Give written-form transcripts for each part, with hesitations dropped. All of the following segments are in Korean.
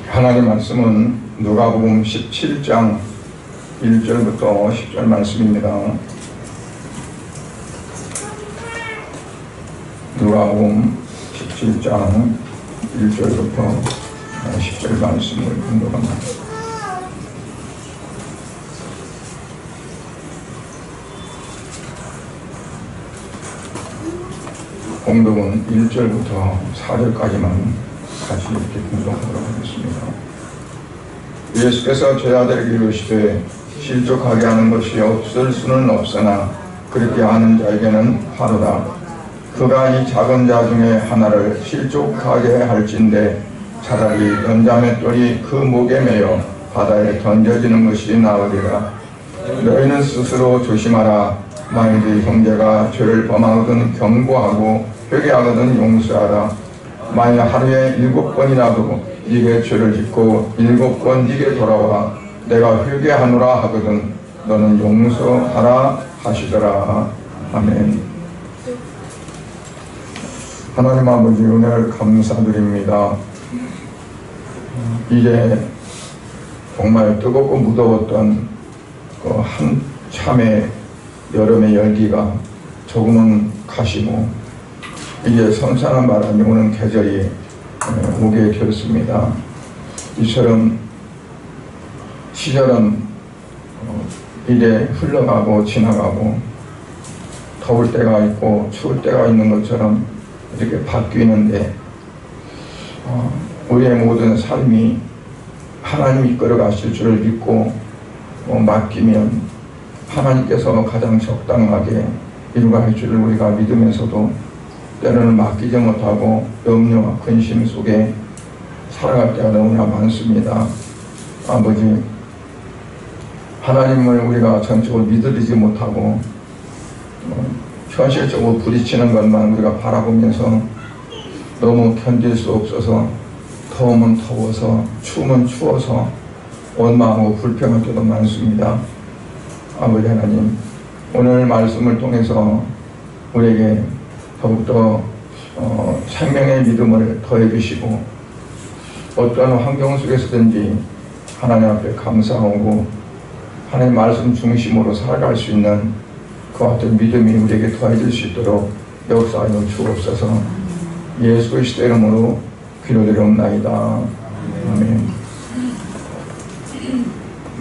하나님 말씀은 누가복음 17장 1절부터 10절 말씀입니다. 누가복음 17장 1절부터 10절 말씀을 공독합니다. 공독은 1절부터 4절까지만 같이 이렇게 공독하도록 하겠습니다. 예수께서 제자들에게 이르시되 실족하게 하는 것이 없을 수는 없으나 그렇게 하는 자에게는 화로다. 그가 이 작은 자 중에 하나를 실족하게 할진대 차라리 연자맷돌이 그 목에 매여 바다에 던져지는 것이 나으리라. 너희는 스스로 조심하라. 만일 형제가 죄를 범하거든 경고하고 회개하거든 용서하라. 만일 하루에 7번이라도 네게 죄를 짓고 7번 네게 돌아와 내가 회개하노라 하거든 너는 용서하라 하시더라. 아멘. 하나님 아버지 은혜를 감사드립니다. 이제 정말 뜨겁고 무더웠던 그 한참의 여름의 열기가 조금은 가시고 이제 선선한 바람이 오는 계절이 오게 되었습니다. 이처럼 시절은 이제 흘러가고 지나가고 더울 때가 있고 추울 때가 있는 것처럼 이렇게 바뀌는데 우리의 모든 삶이 하나님이 이끌어 가실 줄을 믿고 맡기면 하나님께서 가장 적당하게 이루어갈 줄을 우리가 믿으면서도 때로는 맡기지 못하고 염려와 근심 속에 살아갈 때가 너무나 많습니다. 아버지, 하나님을 우리가 전적으로 믿어지지 못하고 현실적으로 부딪히는 것만 우리가 바라보면서 너무 견딜 수 없어서 더우면 더워서 추우면 추워서 원망하고 불평할 때도 많습니다. 아버지 하나님, 오늘 말씀을 통해서 우리에게 더욱더 생명의 믿음을 더해 주시고 어떠한 환경 속에서든지 하나님 앞에 감사하고 하나님 말씀 중심으로 살아갈 수 있는 그 같은 믿음이 우리에게 더해질 수 있도록 역사하여 주옵소서. 예수 그리스도의 이름으로 기도드리옵나이다. 아멘.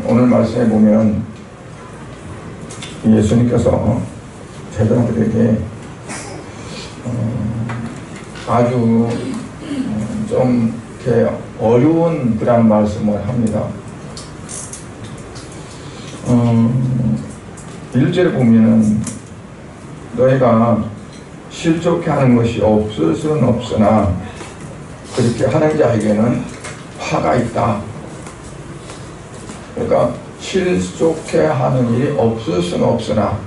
오늘 말씀에 보면 예수님께서 제자들에게 아주 좀 이렇게 어려운 그런 말씀을 합니다. 1절에 보면은 너희가 실족해 하는 것이 없을 수는 없으나 그렇게 하는 자에게는 화가 있다. 그러니까 실족해 하는 일이 없을 수는 없으나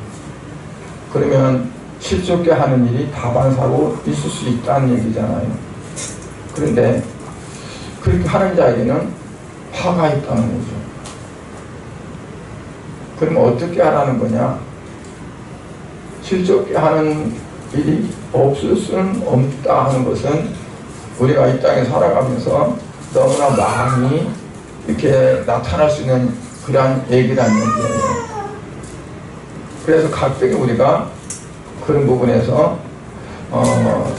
그러면 실족해 하는 일이 다반사로 있을 수 있다는 얘기잖아요. 그런데 그렇게 하는 자에게는 화가 있다는 거죠. 그러면 어떻게 하라는 거냐? 실족해 하는 일이 없을 수는 없다 하는 것은 우리가 이 땅에 살아가면서 너무나 많이 이렇게 나타날 수 있는 그러한 얘기라는 얘기예요. 그래서 각별히 우리가 그런 부분에서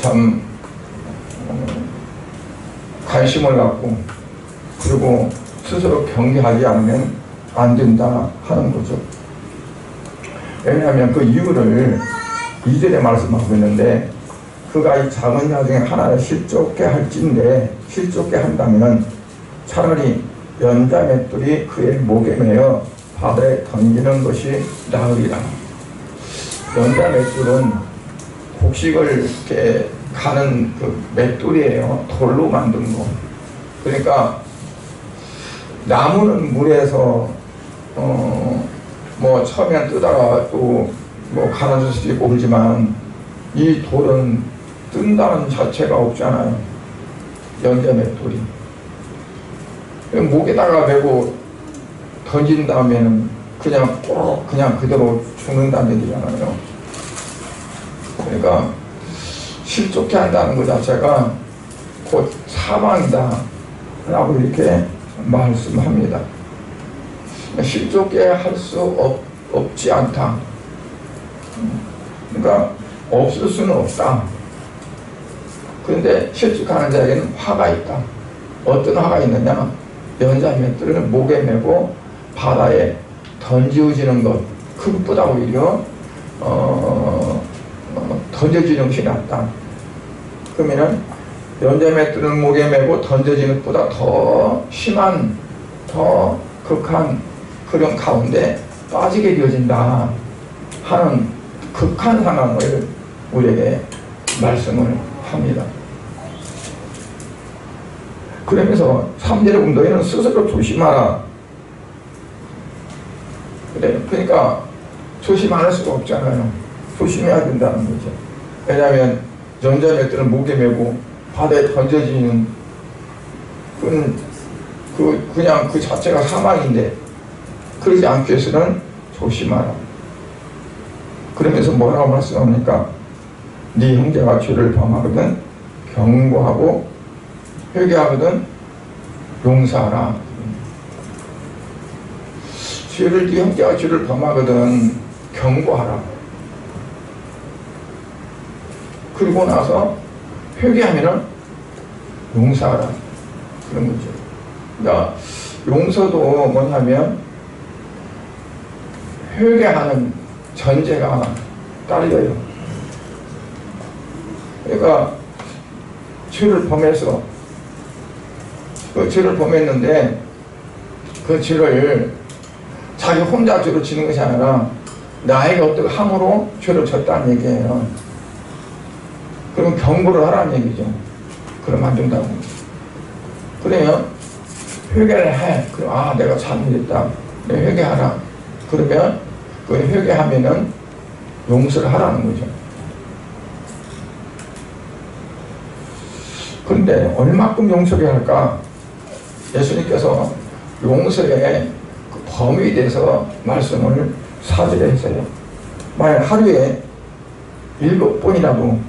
참 관심을 갖고 그리고 스스로 경계하지 않으면 안 된다 하는 거죠. 왜냐하면 그 이유를 2절에 말씀하고 있는데 그가 이 작은 자 중에 하나를 실족해 할진데 실족해 한다면 차라리 연자맷돌이 그의 목에 매여 바다에 던지는 것이 나으리라. 연자맷돌은 곡식을 이렇게 가는 그 맷돌이에요. 돌로 만든 거. 그러니까 나무는 물에서 뭐 처음엔 뜨다가 또 뭐 가라앉을 수도 있고 그러지만 이 돌은 뜬다는 자체가 없잖아요. 연자맷돌이. 목에다가 메고 던진 다음에는 그냥 꼭 그냥 그대로 죽는다는 얘기잖아요. 그러니까 실족해 한다는 것 자체가 곧 사망이다. 라고 이렇게 말씀합니다. 실족게 할 수 없지 않다. 그러니까 없을 수는 없다. 그런데 실족하는 자에게는 화가 있다. 어떤 화가 있느냐? 연자맷들을 목에 메고 바다에 던지어지는 것, 그것보다 오히려 던져지는 것이 낫다. 그러면은 연자맷들을 목에 메고 던져지는 것보다 더 심한, 더 극한 그런 가운데 빠지게 되어진다 하는 극한 상황을 우리에게 말씀을 합니다. 그러면서 3절에 보면 너희는 스스로 조심하라. 그래, 그러니까 조심 안 할 수가 없잖아요. 조심해야 된다는 거죠. 왜냐하면 연자맷들은 목에 메고 바다에 던져지는 그냥 그 자체가 사망인데 그러지 않기 위해서는 조심하라. 그러면서 뭐라고 말씀합니까? 네 형제가 죄를 범하거든 경고하고 회개하거든 용서하라. 네 형제가 죄를 범하거든 경고하라. 그리고 나서 회개하면은 용서하라. 그런 거죠. 그러니까 용서도 뭐냐면 회개하는 전제가 딸려요. 그러니까 죄를 범해서 그 죄를 범했는데 그 죄를 자기 혼자 죄를 지는 것이 아니라 나에게 어떻게 함으로 죄를 졌다는 얘기예요. 그럼 경고를 하라는 얘기죠. 그러면 안 된다고. 그러면 회개를 해. 그럼 내가 잘못했다. 내가 회개하라. 그러면 그 회개하면은 용서를 하라는 거죠. 그런데 얼마큼 용서를 할까? 예수님께서 용서의 그 범위에 대해서 말씀을 4절에 했어요. 만약 하루에 7번이라도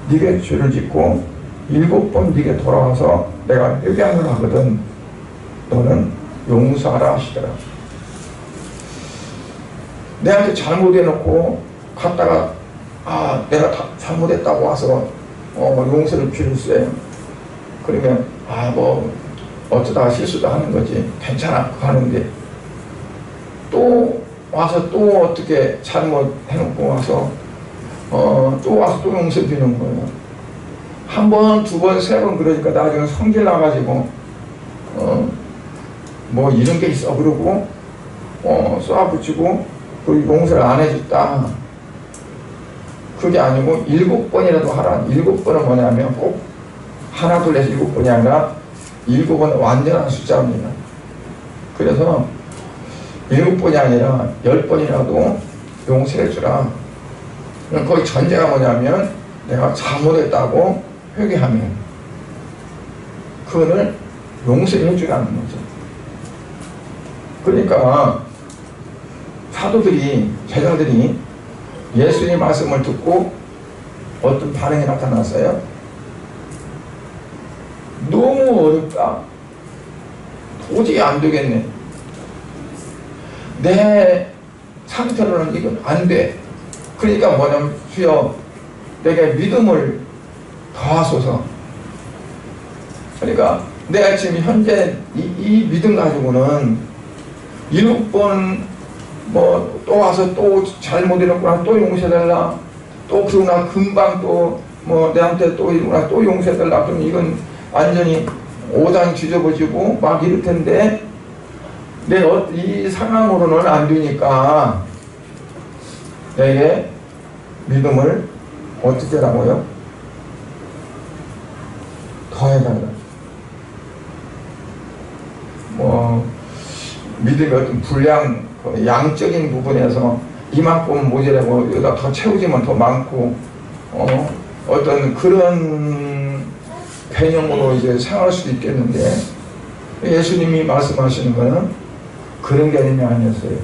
네게 죄를 짓고 7번 네게 돌아와서 내가 회개하는 하거든 너는 용서하라 하시더라. 내한테 잘못해놓고 갔다가 내가 잘못했다고 와서 용서를 빌었어요. 그러면 뭐 어쩌다가 실수도 하는 거지 괜찮아 하는데 또 와서 또 어떻게 잘못해놓고 와서 또 와서 또 용서 비는 거예요. 한 번, 두 번, 세 번 그러니까 나중에 성질 나가지고 뭐 이런 게 있어 그러고 쏘아붙이고 그 용서를 안 해줬다. 그게 아니고 7번이라도 하라. 7번은 뭐냐면 꼭 하나 둘 넷 7번이 아니라 7번은 완전한 숫자입니다. 그래서 7번이 아니라 10번이라도 용서해주라. 거기 전제가 뭐냐면 내가 잘못했다고 회개하면 그거를 용서해주라는 거죠. 그러니까 사도들이, 제자들이 예수님 말씀을 듣고 어떤 반응이 나타났어요? 너무 어렵다. 도저히 안 되겠네. 내 상태로는 이건 안 돼. 그러니까 뭐냐면 주여 내게 믿음을 더하소서. 그러니까 내가 지금 현재 이 믿음 가지고는 7번 뭐 또 와서 또 잘못해놓고 또 용서해달라. 또 그러고 나 금방 또 뭐 내한테 또 이러고 나 또 용서해달라. 그럼 이건 완전히 오장 뒤집어지고 막 이럴 텐데 이 상황으로는 안 되니까 내게 믿음을 어떻게 하라고요? 더해달라. 뭐 믿음의 어떤 분량, 양적인 부분에서 이만큼 모자라고 여기다 더 채우지만 더 많고 어떤 그런 개념으로 이제 생각할 수도 있겠는데 예수님이 말씀하시는 거는 그런 개념이 아니었어요.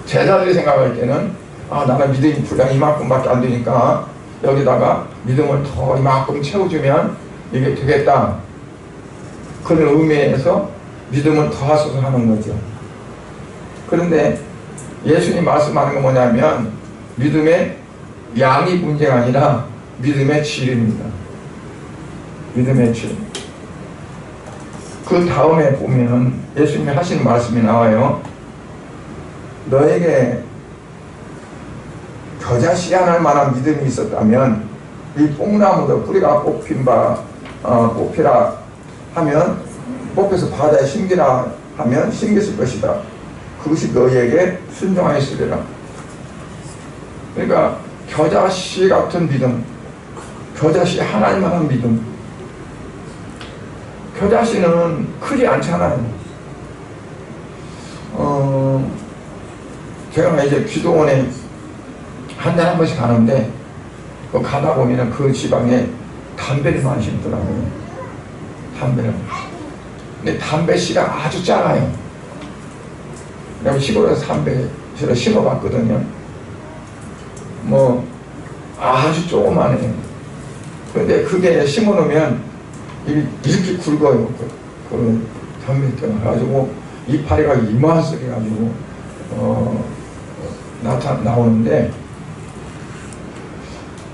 제자들이 생각할 때는 나는 믿음의 분량이 이만큼밖에 안 되니까 여기다가 믿음을 더 이만큼 채워주면 이게 되겠다. 그런 의미에서 믿음을 더하소서 하는 거죠. 그런데 예수님 말씀하는 건 뭐냐면 믿음의 양이 문제가 아니라 믿음의 질입니다. 믿음의 질. 그 다음에 보면 예수님이 하시는 말씀이 나와요. 너에게 겨자씨 하나할 만한 믿음이 있었다면 이 뽕나무도 뿌리가 뽑히라 하면 뽑혀서 바다에 심기라 하면 심겼을 것이다. 그것이 너희에게 순종하였으리라. 그러니까 겨자씨 같은 믿음, 겨자씨 하나할 만한 믿음. 겨자씨는 크지 않잖아요. 제가 이제 기도원에 한 달에 한 번씩 가는데 가다 보면 그 지방에 담배를 많이 심더라고요. 담배를. 근데 담배 씨가 아주 작아요. 내가 시골에서 담배 씨를 심어봤거든요. 뭐 아주 조그만해요. 그런데 그게 심어놓으면 이렇게 굵어요. 그 담배 때문에 가지고 이파리가 이만하게 가지고 나오는데,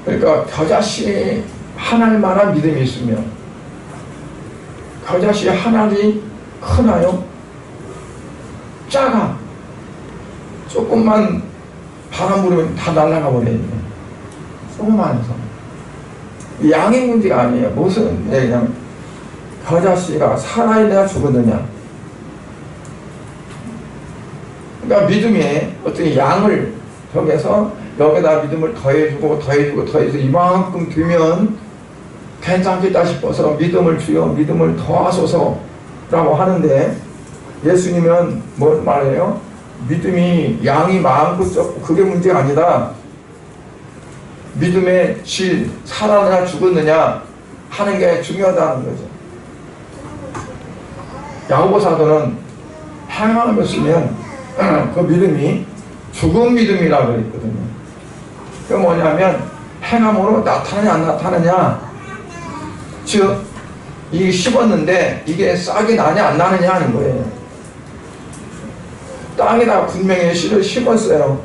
그러니까 겨자씨 하나할 만한 믿음이 있으면 겨자씨 하나이 크나요? 작아. 조금만 바람 불으면 다 날아가 버려요. 조그만해서. 양의 문제가 아니에요. 무슨 그냥 겨자씨가 살아있느냐 죽었느냐. 그러니까 믿음의 어떤 양을 정해서 여기다 믿음을 더해주고 이만큼 되면 괜찮겠다 싶어서 믿음을 주여 믿음을 더하소서 라고 하는데, 예수님은 뭘 말해요? 믿음이 양이 많고 적고 그게 문제가 아니다. 믿음의 질, 살아느냐 죽었느냐 하는 게 중요하다는 거죠. 야고보 사도는 행함을 쓰면 그 믿음이 죽은 믿음이라고 그랬거든요. 그게 뭐냐면 행함으로 나타나냐 안 나타나냐, 즉 이게 심었는데 이게 싹이 나냐 안 나느냐 하는 거예요. 땅에다 분명히 씨를 심었어요.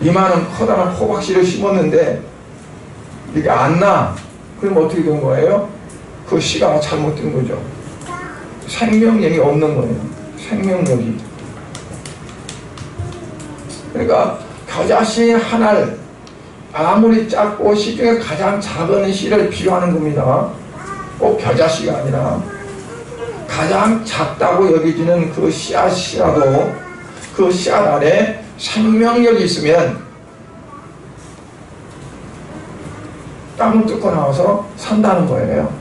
이만한 커다란 호박씨를 심었는데 이게 안 나. 그럼 어떻게 된 거예요? 그 씨가 잘못된 거죠. 생명력이 없는 거예요. 생명력이. 그러니까 겨자씨 하나를 아무리 작고 씨 중에 가장 작은 씨를 비유하는 겁니다. 꼭 겨자씨가 아니라 가장 작다고 여겨지는 그 씨앗이라도 그 씨앗 안에 생명력이 있으면 땅을 뚫고 나와서 산다는 거예요.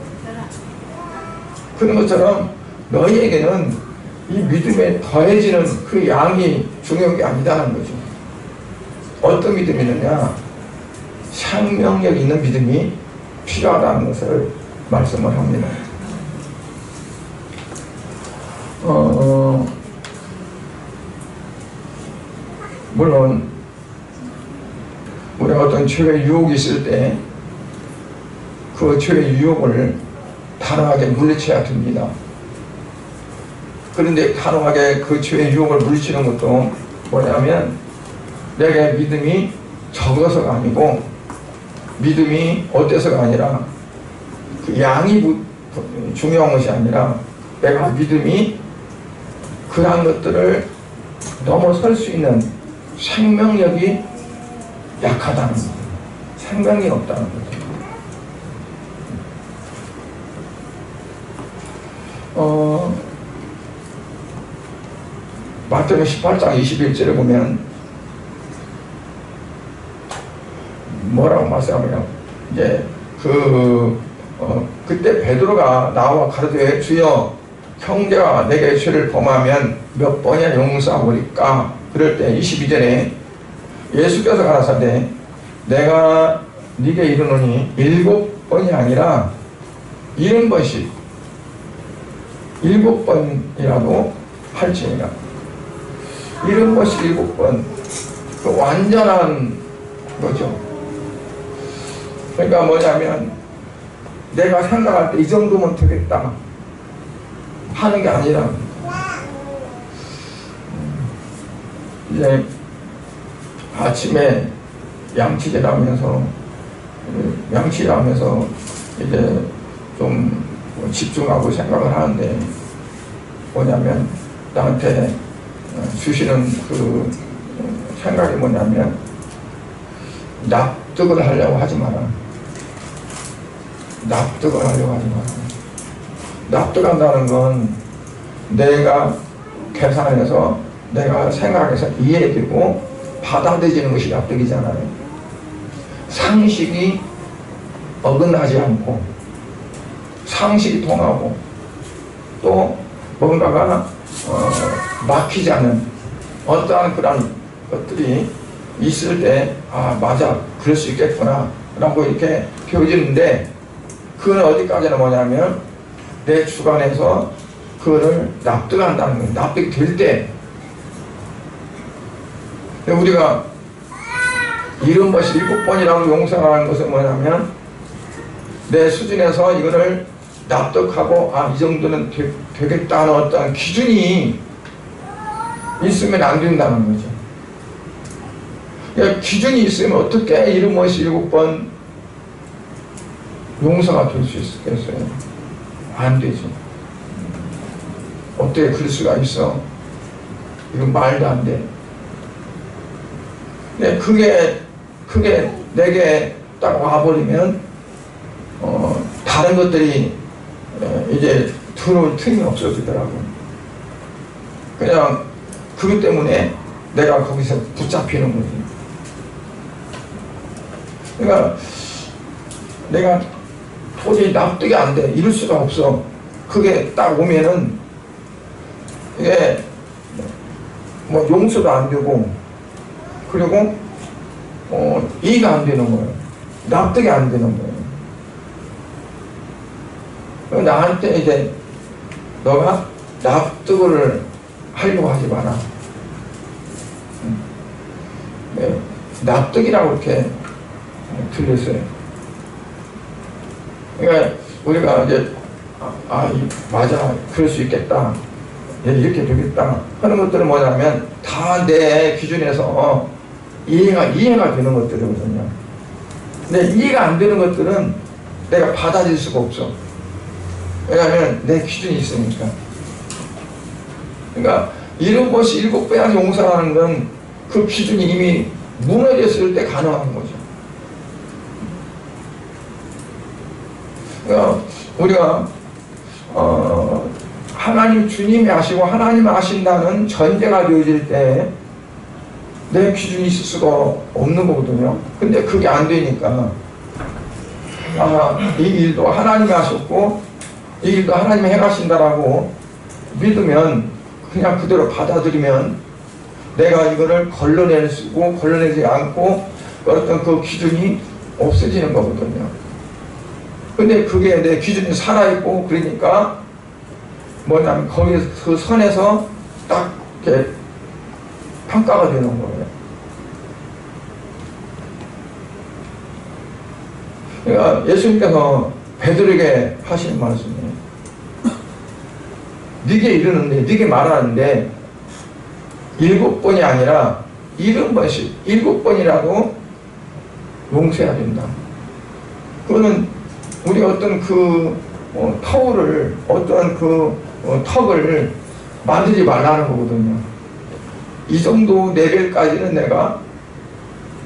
그런 것처럼 너희에게는 이 믿음에 더해지는 그 양이 중요한 게 아니다는 거죠. 어떤 믿음이 있느냐? 생명력 있는 믿음이 필요하다는 것을 말씀을 합니다. 물론 우리가 어떤 죄의 유혹이 있을 때 그 죄의 유혹을 단호하게 물리쳐야 됩니다. 그런데 단호하게 그 죄의 유혹을 물리치는 것도 뭐냐면 내게 믿음이 적어서가 아니고 믿음이 어때서가 아니라 그 양이 중요한 것이 아니라 내가 믿음이 그러한 것들을 넘어설 수 있는 생명력이 약하다는 거예요. 생명이 없다는 거죠. 마태복음 18장 21절에 보면 뭐라고 말씀하면 이제 그때 베드로가 나와 가르되 주여 형제가 내게 죄를 범하면 몇 번이나 용서하오리까? 그럴 때 22절에 예수께서 가라사대 내가 네게 이르노니 7번이 아니라 70번씩 7번이라도 할지니라. 70번씩 7번. 그 완전한 거죠. 그러니까 뭐냐면 내가 생각할 때 이 정도면 되겠다 하는 게 아니라, 이제 아침에 양치질 하면서 이제 좀 집중하고 생각을 하는데, 뭐냐면 나한테 주시는 그 생각이 뭐냐면, 납득을 하려고 하지 마라. 납득을 하려고 하지 마라. 납득한다는 건 내가 계산해서, 내가 생각해서 이해되고 받아들이는 것이 납득이잖아요. 상식이 어긋나지 않고 상식이 통하고 또 뭔가가 막히지 않은 어떠한 그런 것들이 있을 때, 아 맞아 그럴 수 있겠구나 라고 이렇게 표현되는데, 그건 어디까지나 뭐냐면 내 주관에서 그거를 납득한다는 거예요. 납득이 될 때. 우리가 77번이라고 용서하는 것은 뭐냐면, 내 수준에서 이거를 납득하고 아 이 정도는 되겠다는 어떤 기준이 있으면 안 된다는 거죠. 그러니까 기준이 있으면 어떻게 77번 용서가 될 수 있겠어요? 안 되죠. 어떻게 그럴 수가 있어? 이건 말도 안 돼. 근데 그게 내게 딱 와버리면 다른 것들이 이제 들어올 틈이 없어지더라고요. 그냥 그것 때문에 내가 거기서 붙잡히는 거지. 그러니까 내가 도저히 납득이 안 돼. 이럴 수가 없어. 그게 딱 오면은 이게 뭐 용서도 안 되고, 그리고 이해가 안 되는 거예요. 납득이 안 되는 거예요. 나한테 이제 너가 납득을 하려고 하지 마라. 네, 납득이라고 이렇게 들렸어요. 그러니까 우리가 이제 맞아 그럴 수 있겠다, 이렇게 되겠다 하는 것들은 뭐냐면 다 내 기준에서 이해가 되는 것들이거든요. 근데 이해가 안 되는 것들은 내가 받아들일 수가 없어. 왜냐하면 내 기준이 있으니까. 그러니까 77번이나 용서하는 건 그 기준이 이미 무너졌을 때 가능한 거죠. 그러니까 우리가 하나님 주님이 아시고 하나님 아신다는 전제가 되어질 때 내 기준이 있을 수가 없는 거거든요. 근데 그게 안 되니까 이 일도 하나님이 하셨고 이 일도 하나님이 행하신다라고 믿으면, 그냥 그대로 받아들이면 내가 이거를 걸러내지 않고 어떤 그 기준이 없어지는 거거든요. 근데 그게 내 기준이 살아있고, 그러니까 뭐냐면 거기서 그 선에서 딱 이렇게 평가가 되는 거예요. 그러니까 예수님께서 베드로에게 하시는 말씀이에요. 네게 이르는데, 네게 말하는데 7번이 아니라 70번씩 7번이라도 용서해야 된다. 그거는 우리 어떤 그 터울을, 어떤 그 턱을 만들지 말라는 거거든요. 이 정도 레벨까지는 내가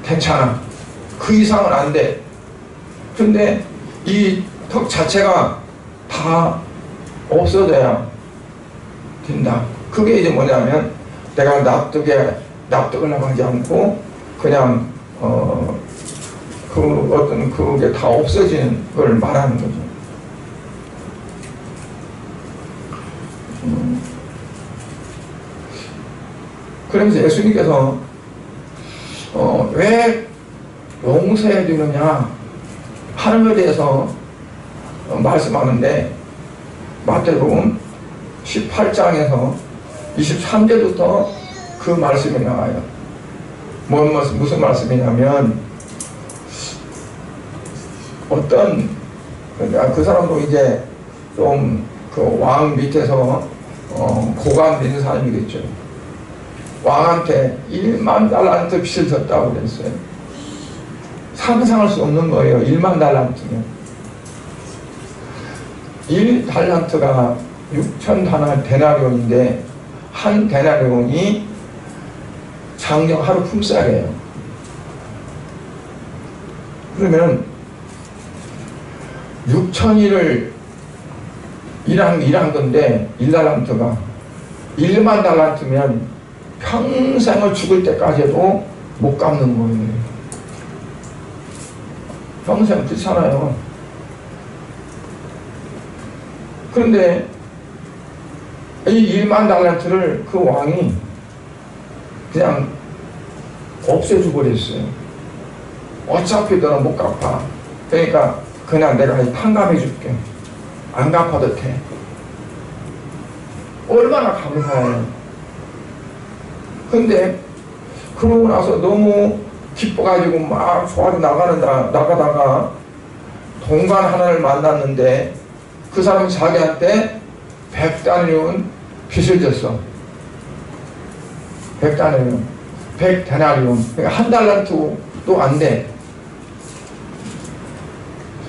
괜찮아. 그 이상은 안 돼. 근데 이 턱 자체가 다 없어져야 된다. 그게 이제 뭐냐면 내가 납득을 하지 않고 그냥 그 어떤 그게 다 없어지는 걸 말하는 거죠. 그러면서 예수님께서 왜 용서해야 되느냐 하는 것에 대해서 말씀하는데, 마태복음 18장에서 23절부터 그 말씀이 나와요. 무슨 말씀이냐면, 어떤 그러니까 그 사람도 이제 좀 그 왕 밑에서 고관된 사람이겠죠. 왕한테 1만 달란트 빚을 졌다고 그랬어요. 상상할 수 없는 거예요. 1만 달란트면. 1달란트가 6천 데나리온인데 한 데나리온이 장정 하루 품삯이에요. 그러면 6천일을 일한 건데 1달란트가 1만 달란트면 평생을 죽을 때까지 해도 못 갚는 거예요. 평생 그렇잖아요. 그런데 이 1만 달란트를 그 왕이 그냥 없애줘 버렸어요. 어차피 너는 못 갚아. 그러니까 그냥 내가 탕감해 줄게. 안 갚아도 돼. 얼마나 감사해요. 근데 그러고 나서 너무 기뻐가지고 막 좋아서 나가다가 동관 하나를 만났는데 그 사람이 자기한테 100데나리온 빚을 졌어. 100데나리온. 100데나리온. 그러니까 한 달란트도 안 돼.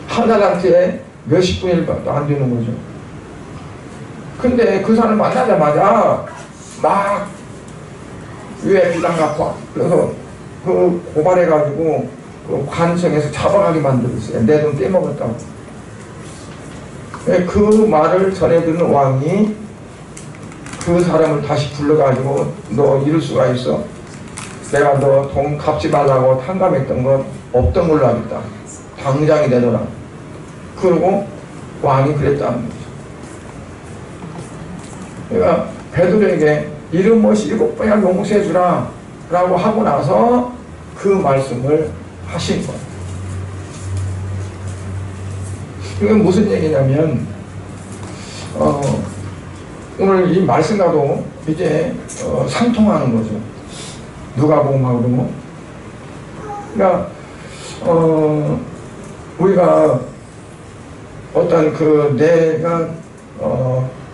한 달란트에 몇십 분일도 안 되는 거죠. 근데 그 사람 만나자마자 막 왜 비상 갚아. 그래서 그 고발해가지고 그 관청에서 잡아가게 만들었어요. 내 돈 떼먹었다고. 그 말을 전해드는 왕이 그 사람을 다시 불러가지고 너 이럴 수가 있어? 내가 너 돈 갚지 말라고 탕감했던 건 없던 걸로 하겠다. 당장에 내놓으라. 그러고 왕이 그랬다는 거죠. 그러니까 베드로에게 이름 못이 7번이나 용서해주라 라고 하고 나서 그 말씀을 하신 거예요. 이건 무슨 얘기냐면 오늘 이 말씀과도 이제 상통하는 거죠. 누가복음하고. 그러니까 우리가 어떤 그 내가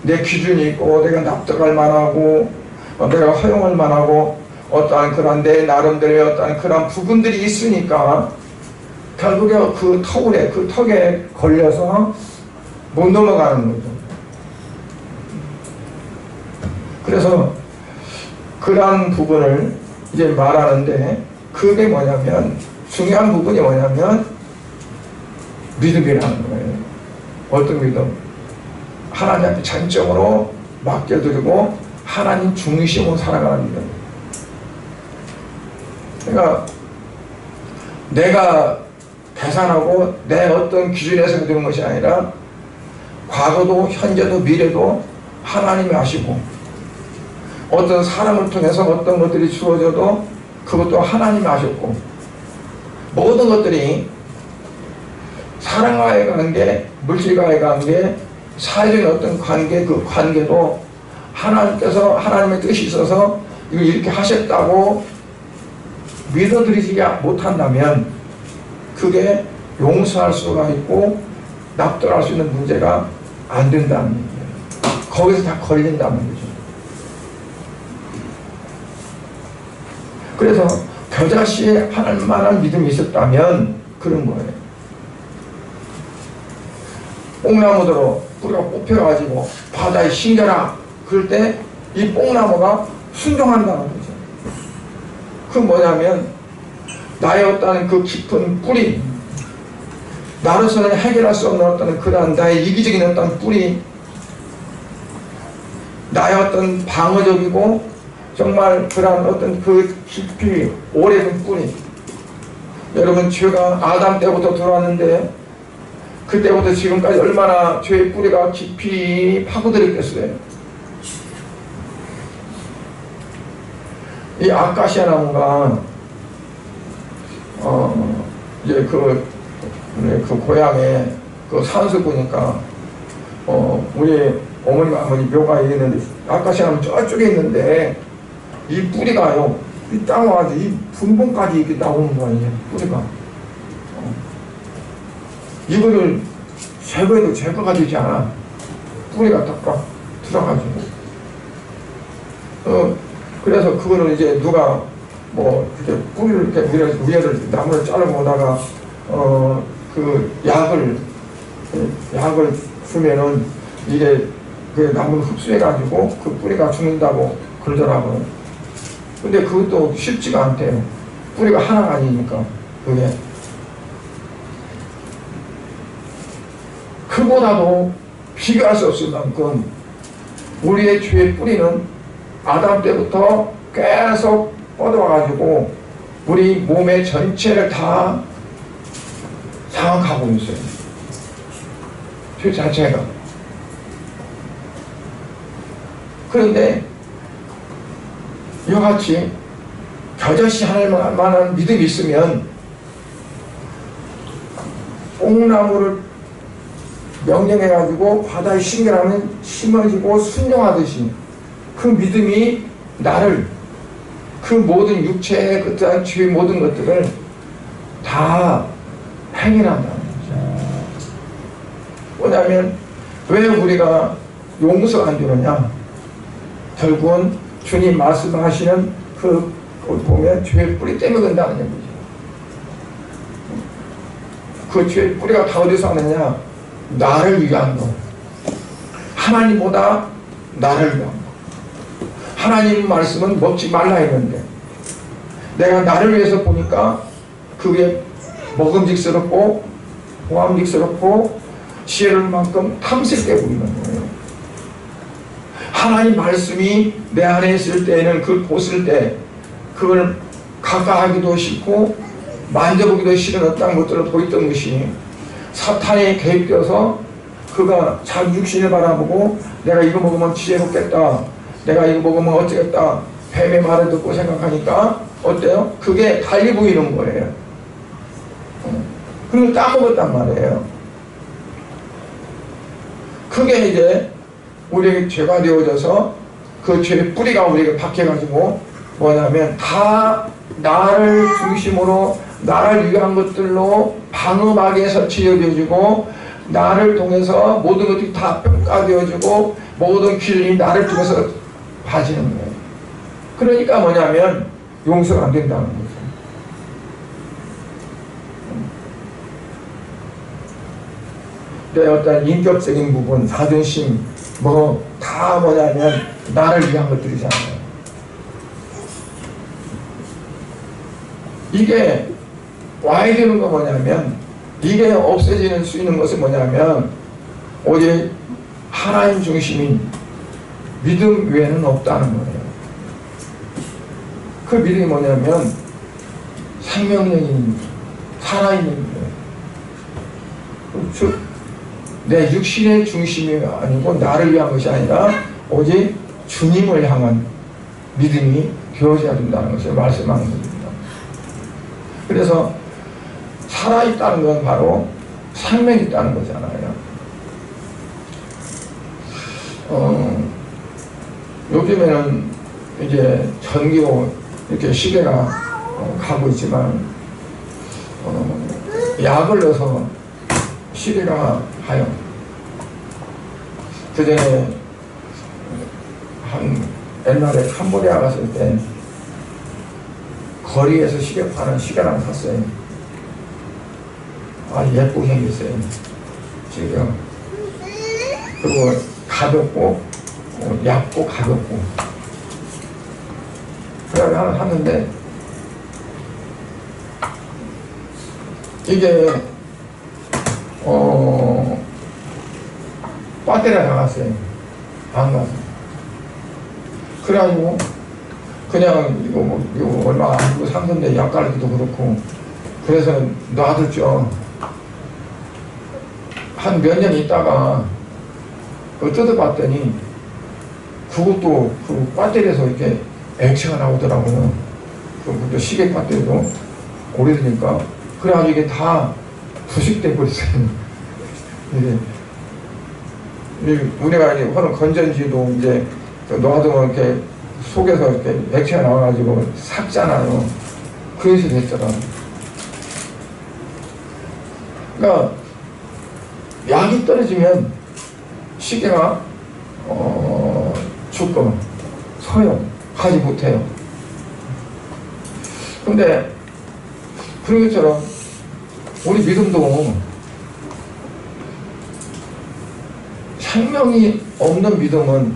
내 기준이 있고 내가 납득할 만하고 내가 허용할 만하고 어떠한 그런 내 나름대로의 어떠한 그런 부분들이 있으니까 결국에 그 턱에 걸려서 못 넘어가는 거죠. 그래서 그런 부분을 이제 말하는데 그게 뭐냐면 중요한 부분이 뭐냐면 믿음이라는 거예요. 어떤 믿음? 하나님 앞에 전적으로 맡겨드리고 하나님 중심으로 살아가는 믿음. 그러니까 내가 계산하고 내 어떤 기준에서 되는 것이 아니라 과거도 현재도 미래도 하나님이 아시고 어떤 사람을 통해서 어떤 것들이 주어져도 그것도 하나님이 아셨고 모든 것들이 사람과의 관계, 물질과의 관계, 사회적인 어떤 관계, 그 관계도 하나님께서 하나님의 뜻이 있어서 이걸 이렇게 하셨다고 믿어들이지 못한다면 그게 용서할 수가 있고 납득할 수 있는 문제가 안 된다는 얘기예요. 거기서 다 걸린다는 거죠. 그래서 겨자씨에 하나님만한 믿음이 있었다면 그런 거예요. 뽕나무대로 뿌리가 뽑혀가지고 바다에 심겨라. 그럴 때 이 뽕나무가 순종한다는 거죠. 그 뭐냐면 나의 어떤 그 깊은 뿌리, 나로서는 해결할 수 없는 어떤 그런 나의 이기적인 어떤 뿌리, 나의 어떤 방어적이고 정말 그런 어떤 그 깊이 오래된 뿌리. 여러분 죄가 아담 때부터 들어왔는데 그때부터 지금까지 얼마나 죄의 뿌리가 깊이 파고들었겠어요. 이 아카시아 나무가 이제 그 고향에 그 산수 보니까 우리 어머니 아버지 묘가 있는데 아카시아 나무 저쪽에 있는데 이 뿌리가요 이 땅 와서 이 분봉까지 이렇게 나오는 거 아니에요. 뿌리가 이거를 제거해도 제거가 되지 않아. 뿌리가 딱 들어가지고. 그래서 그거는 이제 누가 뭐 이렇게 뿌리를 이렇게 위에를 나무를 잘라보다가 그 약을 주면은 이게 그 나무를 흡수해가지고 그 뿌리가 죽는다고 그러더라고요. 근데 그것도 쉽지가 않대요. 뿌리가 하나가 아니니까. 그게 그보다도 비교할 수 없을 만큼 우리의 죄의 뿌리는 아담 때부터 계속 뻗어와가지고 우리 몸의 전체를 다 장악하고 있어요. 죄 자체가. 그런데 이와 같이 겨자씨 하나만한 믿음이 있으면 뽕나무를 명령해가지고 바다에 심겨라면 심어지고 순종하듯이 그 믿음이 나를 그 모든 육체의 그떠한 죄의 모든 것들을 다 행해난다는 거죠. 뭐냐면 왜 우리가 용서 안 주느냐? 결국은 주님 말씀하시는 그 보면 죄의 뿌리 때문에 그런다는 얘기죠. 그 죄의 뿌리가 다 어디서 하느냐? 나를 위한 것. 하나님보다 나를 위한 것. 하나님 말씀은 먹지 말라 했는데 내가 나를 위해서 보니까 그게 먹음직스럽고 보암직스럽고 지혜로울 만큼 탐스럽게 보이는 거예요. 하나님 말씀이 내 안에 있을 때에는 그 보실 때 그걸 가까하기도 싫고 만져보기도 싫은 어떤 것들을 보였던 것이 사탄에 개입되어서 그가 자기 육신을 바라보고 내가 이거 먹으면 지혜롭겠다, 내가 이거 먹으면 어쩌겠다, 뱀의 말을 듣고 생각하니까 어때요? 그게 달리 보이는 거예요. 그걸 따먹었단 말이에요. 그게 이제 우리에게 죄가 되어져서 그 죄의 뿌리가 우리에게 박혀가지고 뭐냐면 다 나를 중심으로 나를 위한 것들로 방음하게 설치되어지고 나를 통해서 모든 것들이 다 평가되어지고 모든 길이 나를 통해서 봐지는 거예요. 그러니까 뭐냐면 용서가 안 된다는 거죠. 내 어떤 인격적인 부분, 자존심 뭐 다 뭐냐면 나를 위한 것들이잖아요. 이게 와야 되는 거 뭐냐면 이게 없어지는 수 있는 것은 뭐냐면 오직 하나님 중심인 믿음 외에는 없다는 거예요. 그 믿음이 뭐냐면 생명력인 살아있는 거예요. 즉 내 육신의 중심이 아니고 나를 위한 것이 아니라 오직 주님을 향한 믿음이 되어져야 된다는 것을 말씀하는 겁니다. 그래서 살아있다는 건 바로 생명이 있다는 거잖아요. 요즘에는 이제 전기로 이렇게 시계가 가고 있지만 약을 넣어서 시계가 가요. 그 전에 옛날에 캄보디아 갔을 때 거리에서 시계 파는 시계를 샀어요. 아주 예쁘게 생겼어요. 지금. 그리고 가볍고, 얇고 가볍고. 그래서 하나 샀는데, 이게, 배터리가 나갔어요. 안 가서. 그래가지고, 그냥 이거 얼마 안 주고 산 건데 약갈기도 그렇고 그래서 놔뒀죠. 한 몇 년 있다가 뜯어봤더니 그것도 그 배터리에서 이렇게 액체가 나오더라고요. 그것도 시계 배터리도 오래되니까 그래가지고 이게 다 부식돼 버렸어요. 이게 우리가 이제 하는 건전지도 이제 놔두면 이렇게 속에서 이렇게 액체가 나와가지고 삭잖아요. 그래서 됐더라. 그러니까 약이 떨어지면 시계가 죽고 서요. 하지 못해요. 근데 그런 것처럼 우리 믿음도 생명이 없는 믿음은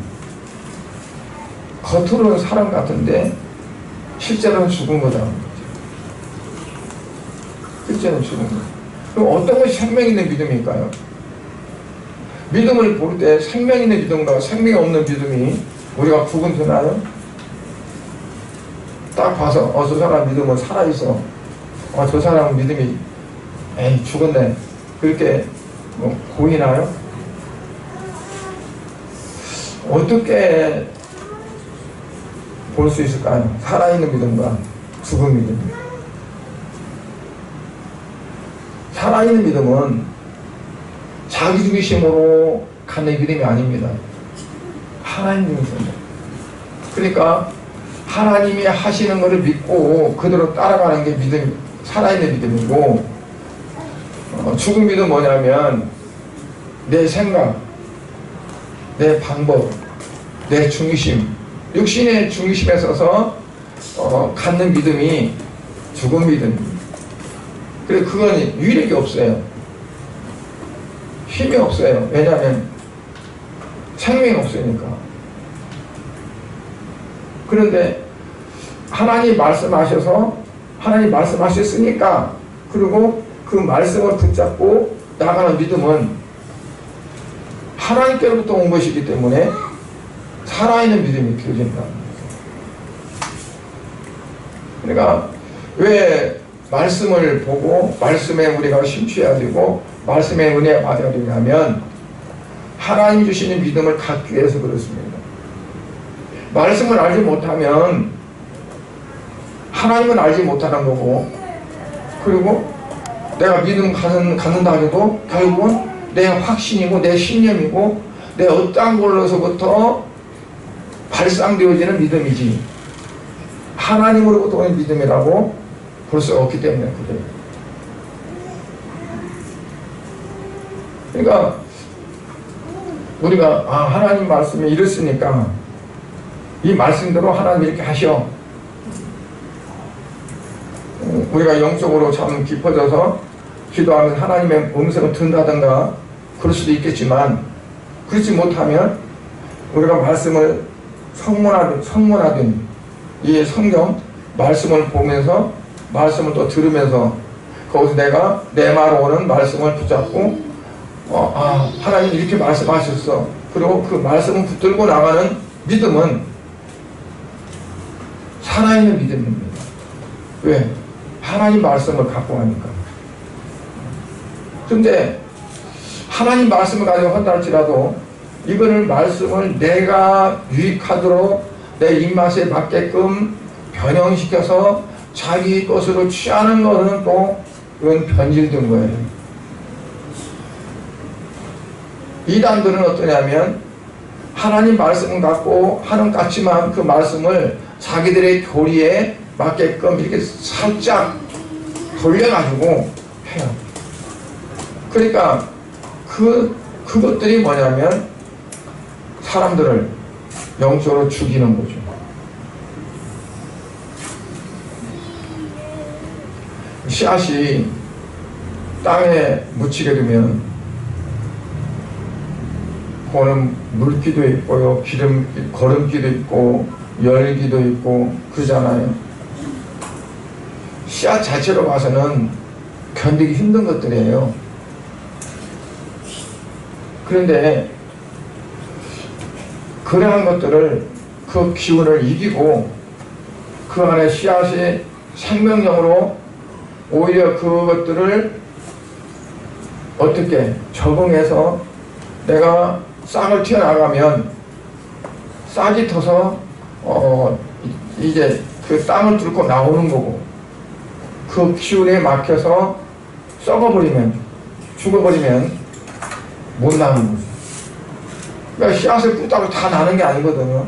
겉으로는 사람 같은데 실제로는 죽은 거다. 실제로는 죽은 거. 그럼 어떤 것이 생명 있는 믿음일까요? 믿음을 볼 때 생명 있는 믿음과 생명이 없는 믿음이 우리가 구분되나요? 딱 봐서 저 사람 믿음은 살아있어. 저 사람 믿음이 에이 죽었네. 그렇게 보이나요? 어떻게 볼 수 있을까요? 살아있는 믿음과 죽은 믿음. 살아있는 믿음은 자기중심으로 가는 믿음이 아닙니다. 하나님 중심으로. 그러니까 하나님이 하시는 것을 믿고 그대로 따라가는 게 믿음, 살아있는 믿음이고, 죽은 믿음은 뭐냐면 내 생각, 내 방법, 내 중심, 육신의 중심에 서서 갖는 믿음이 죽은 믿음입니다. 그래서 그건 유력이 없어요. 힘이 없어요. 왜냐하면 생명이 없으니까. 그런데 하나님 말씀하셔서 하나님 말씀하셨으니까, 그리고 그 말씀을 붙잡고 나가는 믿음은 하나님께로부터 온 것이기 때문에 살아있는 믿음이 되어진다. 그러니까 왜 말씀을 보고 말씀에 우리가 심취해야 되고 말씀의 은혜에 받아야 되냐면 하나님 주시는 믿음을 갖기 위해서 그렇습니다. 말씀을 알지 못하면 하나님은 알지 못하는 거고, 그리고 내가 믿음 갖는다 해도 결국은 내 확신이고 내 신념이고 내 어떠한 걸로서부터 발상되어지는 믿음이지 하나님으로부터 오는 믿음이라고 볼 수 없기 때문에 그래요. 그러니까 우리가 하나님 말씀이 이랬으니까 이 말씀대로 하나님 이렇게 하셔. 우리가 영적으로 참 깊어져서 기도하면 하나님의 음성을 듣는다든가 그럴 수도 있겠지만, 그렇지 못하면 우리가 말씀을 성문하든 이 성경 말씀을 보면서 말씀을 또 들으면서 거기서 내가 내 말 오는 말씀을 붙잡고 하나님 이렇게 말씀하셨어. 그리고 그 말씀을 붙들고 나가는 믿음은 살아있는 믿음입니다. 왜? 하나님 말씀을 갖고 가니까. 근데 하나님 말씀을 가지고 한다 할지라도 이거를 말씀을 내가 유익하도록 내 입맛에 맞게끔 변형시켜서 자기 것으로 취하는 것은 또 이건 변질된 거예요. 이단들은 어떠냐면 하나님 말씀을 갖고 하는 것 같지만 그 말씀을 자기들의 교리에 맞게끔 이렇게 살짝 돌려가지고 해요. 그러니까 그것들이 뭐냐면 사람들을 영적으로 죽이는 거죠. 씨앗이 땅에 묻히게 되면 그거는 물기도 있고요, 거름기도 있고 열기도 있고 그러잖아요. 씨앗 자체로 봐서는 견디기 힘든 것들이에요. 그런데 그러한 것들을, 그 기운을 이기고 그 안에 씨앗이 생명력으로 오히려 그것들을 어떻게 적응해서 내가 싹을 튀어나가면 싹이 터서 이제 그 땅을 뚫고 나오는 거고, 그 기운에 막혀서 썩어버리면, 죽어버리면 못 나오는 거죠. 그러니까 씨앗을 뿌다고 다 나는 게 아니거든요.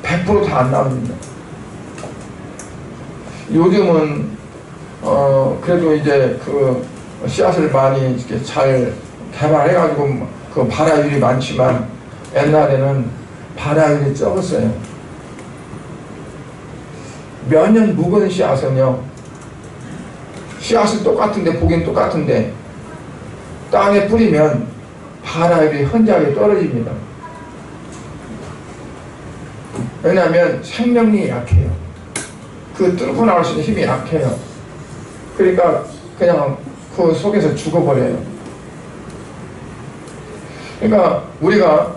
100% 다 안 나옵니다. 요즘은 그래도 이제 그 씨앗을 많이 이렇게 잘 개발해가지고 그 발화율이 많지만 옛날에는 발화율이 적었어요. 몇 년 묵은 씨앗은요, 씨앗은 똑같은데, 보긴 똑같은데 땅에 뿌리면 발화율이 현저하게 떨어집니다. 왜냐하면 생명력이 약해요. 그 뚫고 나올 수 있는 힘이 약해요. 그러니까 그냥 그 속에서 죽어버려요. 그러니까 우리가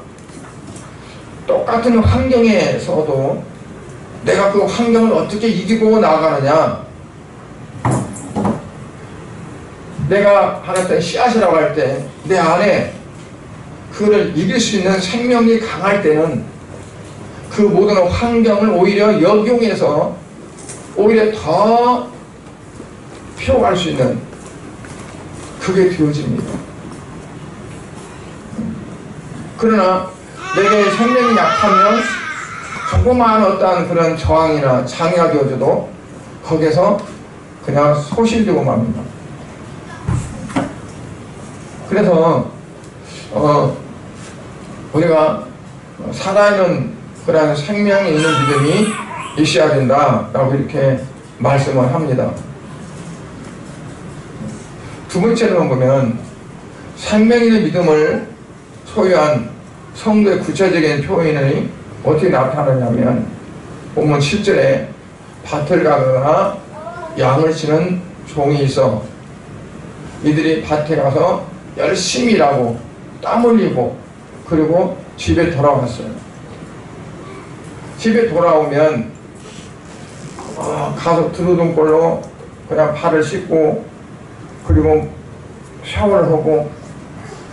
똑같은 환경에서도 내가 그 환경을 어떻게 이기고 나가느냐, 내가 하나의 씨앗이라고 할 때 내 안에 그를 이길 수 있는 생명력이 강할 때는 그 모든 환경을 오히려 역용해서 오히려 더 피워갈 수 있는 그게 되어집니다. 그러나 내게 생명이 약하면 조그마한 어떠한 그런 저항이나 장애가 되어져도 거기에서 그냥 소실되고 맙니다. 그래서 우리가 살아있는 그런 생명이 있는 믿음이 있어야 된다라고 이렇게 말씀을 합니다. 두 번째로 보면 생명 있는 믿음을 소유한 성도의 구체적인 표현이 어떻게 나타나냐면 본문 7절에 밭을 가거나 양을 치는 종이 있어 이들이 밭에 가서 열심히 일하고 땀 흘리고 그리고 집에 돌아왔어요. 집에 돌아오면 가서 드루던 꼴로 그냥 발을 씻고 그리고 샤워를 하고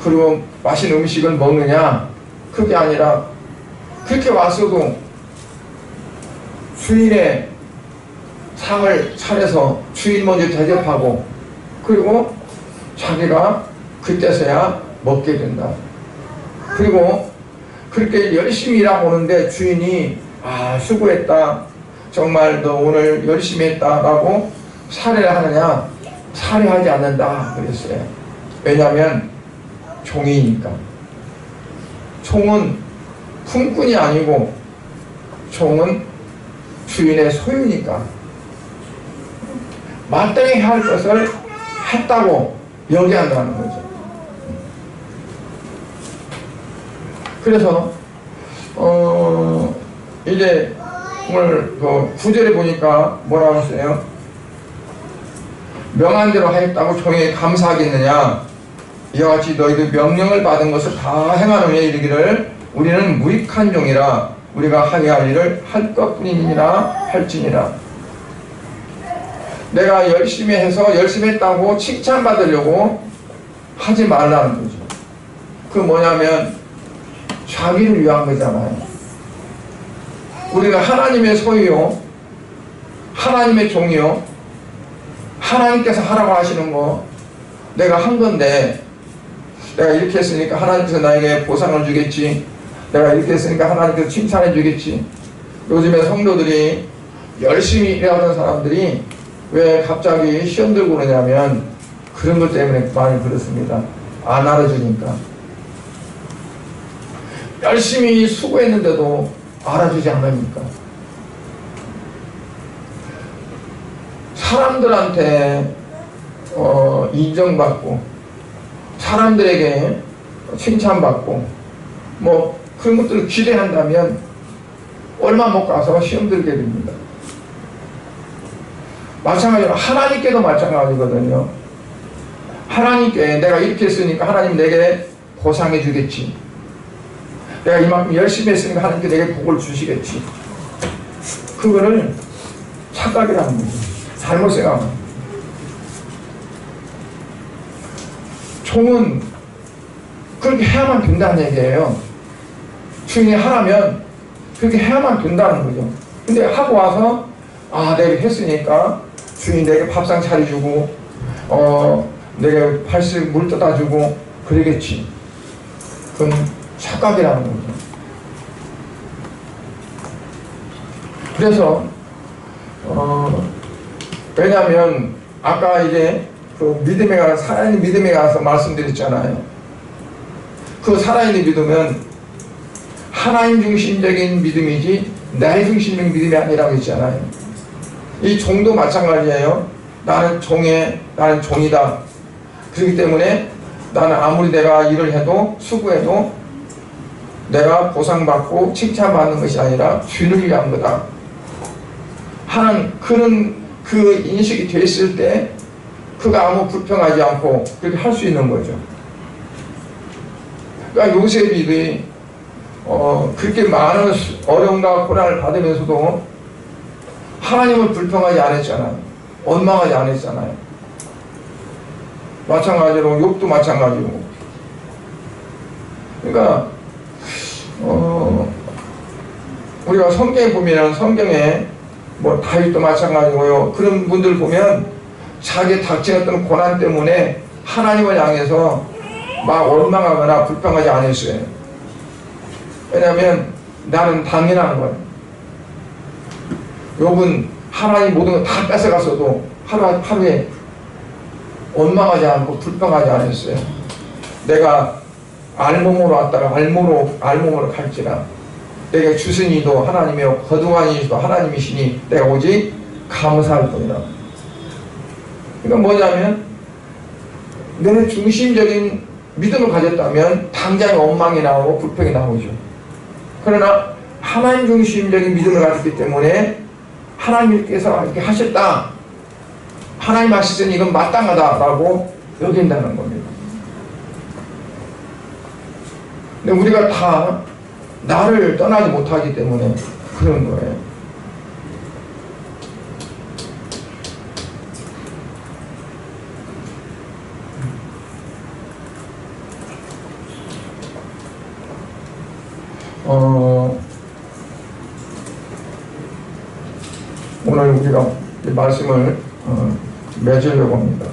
그리고 맛있는 음식을 먹느냐, 그게 아니라 그렇게 왔어도 주인의 상을 차려서 주인 먼저 대접하고 그리고 자기가 그때서야 먹게 된다. 그리고 그렇게 열심히 일하고 오는데 주인이 수고했다, 정말 너 오늘 열심히 했다 라고 살해를 하느냐, 살해하지 않는다 그랬어요. 왜냐하면 종이니까. 종은 품꾼이 아니고 종은 주인의 소유니까 마땅히 할 것을 했다고 여기한다는 거죠. 그래서 이제 오늘 그 9절에 보니까 뭐라고 했어요? 명한 대로 하였다고 종에게 감사하겠느냐, 이와 같이 너희들 명령을 받은 것을 다 행하는 후에 이르기를 우리는 무익한 종이라 우리가 하게 할 일을 할 것뿐이니라 할지니라. 내가 열심히 해서 열심히 했다고 칭찬받으려고 하지 말라는 거죠. 그 뭐냐면 자기를 위한 거잖아요. 우리가 하나님의 소유요, 하나님의 종이요, 하나님께서 하라고 하시는 거 내가 한 건데, 내가 이렇게 했으니까 하나님께서 나에게 보상을 주겠지, 내가 이렇게 했으니까 하나님께서 칭찬해 주겠지. 요즘에 성도들이 열심히 일하던 사람들이 왜 갑자기 시험 들고 그러냐면 그런 것 때문에 많이 그렇습니다. 안 알아주니까. 열심히 수고했는데도 알아주지 않으니까. 사람들한테 인정받고 사람들에게 칭찬받고 뭐 그런 것들을 기대한다면 얼마 못 가서 시험 들게 됩니다. 마찬가지로 하나님께도 마찬가지거든요. 하나님께 내가 이렇게 했으니까 하나님 내게 보상해 주겠지, 내가 이만큼 열심히 했으니까 하나님께 내게 복을 주시겠지, 그거를 착각이라는 거죠. 잘못 생각합니다. 종은 그렇게 해야만 된다는 얘기예요. 주인이 하라면 그렇게 해야만 된다는 거죠. 근데 하고 와서 내가 했으니까 주인이 내게 밥상 차려주고 내게 팔씨 물 떠다주고 그러겠지. 그건 착각이라는 거죠. 그래서 왜냐하면 아까 이제 그 믿음에 관해서, 살아있는 믿음에 관해서 말씀드렸잖아요. 그 살아있는 믿음은 하나님 중심적인 믿음이지 나의 중심적인 믿음이 아니라고 했잖아요. 이 종도 마찬가지예요. 나는 종이다. 그렇기 때문에 나는 아무리 내가 일을 해도 수고해도 내가 보상받고 칭찬받는 것이 아니라 주를 위한 거다 하는 그런 그 인식이 됐을 때 그가 아무 불평하지 않고 그렇게 할 수 있는 거죠. 그러니까 요셉이 그렇게 많은 어려움과 고난을 받으면서도 하나님을 불평하지 않았잖아요. 원망하지 않았잖아요. 마찬가지로 욥도 마찬가지고. 그러니까 우리가 성경에 보면 성경에 뭐 다윗도 마찬가지고요. 그런 분들 보면 자기 닥친 고난 때문에 하나님을 향해서 막 원망하거나 불평하지 않았어요. 왜냐하면 나는 당연한 거예요. 욥은 하나님 모든 걸 다 뺏어갔어도 하루에 원망하지 않고 불평하지 않았어요. 내가 알몸으로 왔다가 알몸으로 갈지라 내게 주신 이도 하나님이요 거두한 이도 하나님이시니 내가 오직 감사할 뿐이라. 그러니까 뭐냐면 내 중심적인 믿음을 가졌다면 당장 원망이 나오고 불평이 나오죠. 그러나 하나님 중심적인 믿음을 가졌기 때문에 하나님께서 이렇게 하셨다, 하나님 하시더니 이건 마땅하다라고 여긴다는 겁니다. 근데 우리가 다 나를 떠나지 못하기 때문에 그런 거예요. 오늘 우리가 이 말씀을 맺으려고 합니다.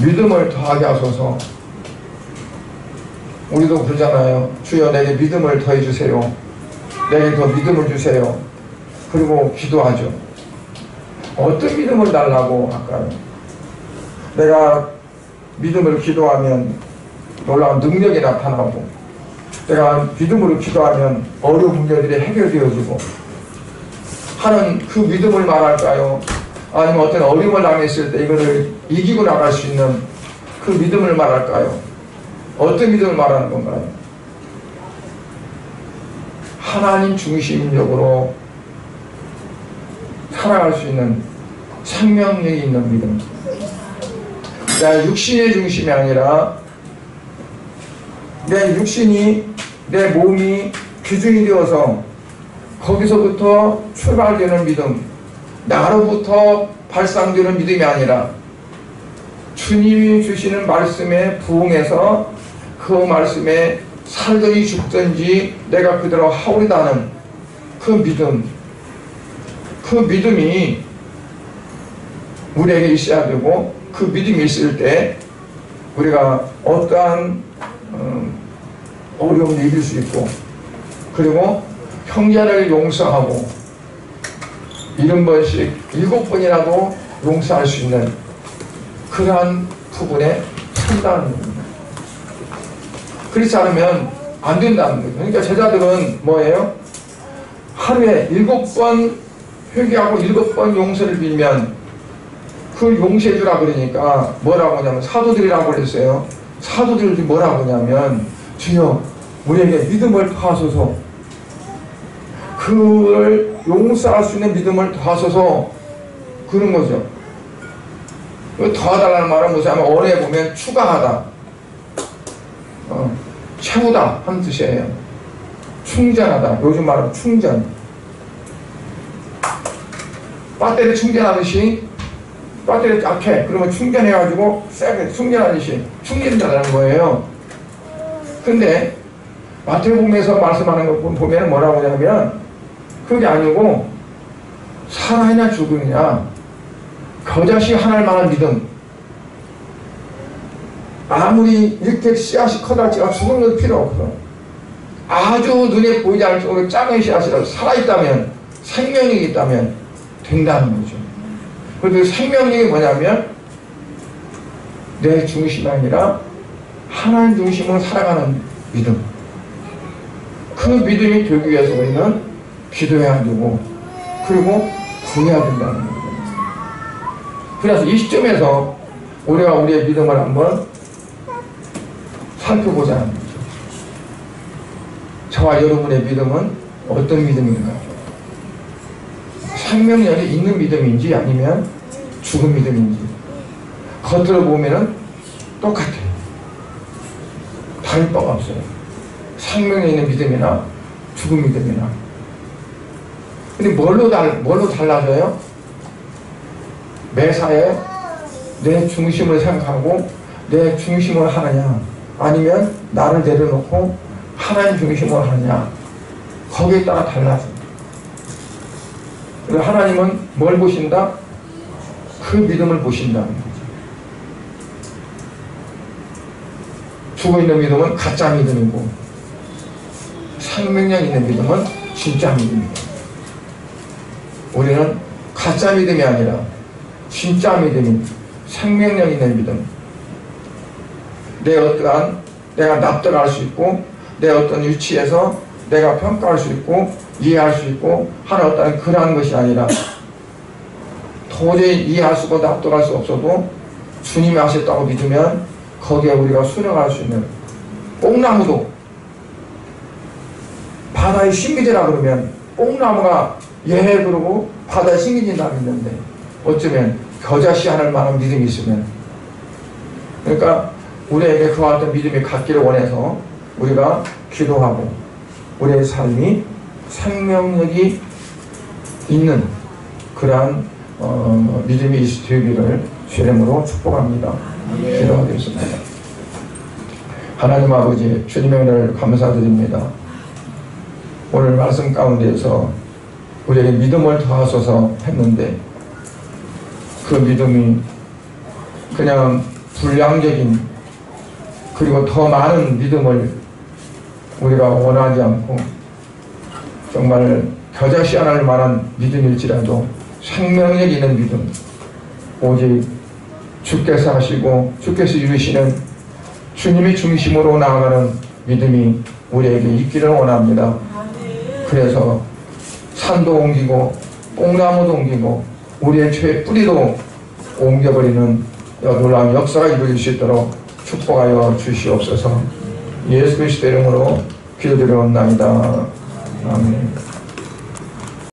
믿음을 더하게 하소서. 우리도 그러잖아요. 주여 내게 믿음을 더해 주세요. 내게 더 믿음을 주세요. 그리고 기도하죠. 어떤 믿음을 달라고 할까요? 내가 믿음을 기도하면 놀라운 능력이 나타나고, 내가 믿음으로 기도하면 어려운 문제들이 해결되어지고 하는 그 믿음을 말할까요? 아니면 어떤 어려움을 당했을 때 이거를 이기고 나갈 수 있는 그 믿음을 말할까요? 어떤 믿음을 말하는 건가요? 하나님 중심적으로 살아갈 수 있는 생명력이 있는 믿음. 내 육신의 중심이 아니라 내 육신이, 내 몸이 기준이 되어서 거기서부터 출발되는 믿음, 나로부터 발상되는 믿음이 아니라 주님이 주시는 말씀에 부응해서 그 말씀에 살든지 죽든지 내가 그대로 하오리다는 그 믿음, 그 믿음이 우리에게 있어야 되고, 그 믿음이 있을 때 우리가 어떠한 어려움을 이길 수 있고, 그리고 형제를 용서하고 70번씩 7번이라도 용서할 수 있는 그러한 부분에 산다는 겁니다. 그렇지 않으면 안 된다는 거죠. 그러니까 제자들은 뭐예요? 하루에 7번 회개하고 7번 용서를 빌면 그걸 용서해 주라 그러니까 뭐라고 하냐면, 사도들이라고 그랬어요. 사도들이 뭐라고 하냐면, 주여 우리에게 믿음을 더하소서, 그걸 용서할 수 있는 믿음을 더하소서, 그런 거죠. 더하다라는 말은 뭐냐면 언어에 보면 추가하다, 채우다 하는 뜻이에요. 충전하다, 요즘 말하면 충전. 배터리 충전하듯이 배터리 약해, 그러면 충전해가지고 세게 충전하듯이 충전된다는 거예요. 근데 마태복음에서 말씀하는 거 보면 뭐라고 하냐면, 그게 아니고 살아있냐 죽으냐, 겨자씨 하나를 만한 믿음. 아무리 이렇게 씨앗이 커다지가 죽은 것도 필요 없어. 아주 눈에 보이지 않을 정도로 작은 씨앗이라도 살아있다면, 생명력이 있다면 된다는 거죠. 그래서 생명력이 뭐냐면 내 중심이 아니라 하나님 중심으로 살아가는 믿음. 그 믿음이 되기 위해서 우리는 기도해야 되고 그리고 구해야 된다는 거예요. 그래서 이 시점에서 우리가 우리의 믿음을 한번 살펴보자 하는 거죠. 저와 여러분의 믿음은 어떤 믿음인가? 생명력이 있는 믿음인지 아니면 죽은 믿음인지. 겉으로 보면은 똑같아요. 다를 바가 없어요. 생명력 있는 믿음이나 죽은 믿음이나. 근데 뭘로 달라져요? 매사에 내 중심을 생각하고 내 중심을 하느냐 아니면 나를 내려놓고 하나님 중심으로 하느냐 거기에 따라 달라집니다. 그래서 하나님은 뭘 보신다? 그 믿음을 보신다는 거죠. 죽어있는 믿음은 가짜 믿음이고 생명력 있는 믿음은 진짜 믿음입니다. 우리는 가짜 믿음이 아니라 진짜 믿음인 생명력 있는 믿음. 내가 납득할 수 있고 내 어떤 위치에서 내가 평가할 수 있고 이해할 수 있고 하는 어떤 그러한 것이 아니라 도저히 이해할 수 없고 납득할 수 없어도 주님이 하셨다고 믿으면 거기에 우리가 순응할 수 있는. 뽕나무도 바다의 신기지라 그러면 뽕나무가 그러고 바다에 신기진다 믿는데 어쩌면 겨자씨 하늘 만한 믿음이 있으면, 그러니까 우리에게 그와 같은 믿음이 갖기를 원해서 우리가 기도하고 우리의 삶이 생명력이 있는 그러한 믿음이 되기를 주의 이름으로 축복합니다. 기도하겠습니다. 하나님 아버지, 주님의 은혜를 감사드립니다. 오늘 말씀 가운데에서 우리에게 믿음을 더하소서 했는데 그 믿음이 그냥 불량적인 그리고 더 많은 믿음을 우리가 원하지 않고 정말 겨자씨 하나를 만한 믿음일지라도 생명력 있는 믿음, 오직 주께서 하시고 주께서 이루시는 주님이 중심으로 나아가는 믿음이 우리에게 있기를 원합니다. 그래서 산도 옮기고 뽕나무도 옮기고 우리의 죄의 뿌리도 옮겨버리는 놀라운 역사가 이루어질 수 있도록 축복하여 주시옵소서. 예수 그리스도 이름으로 기도드려옵나이다. 아멘.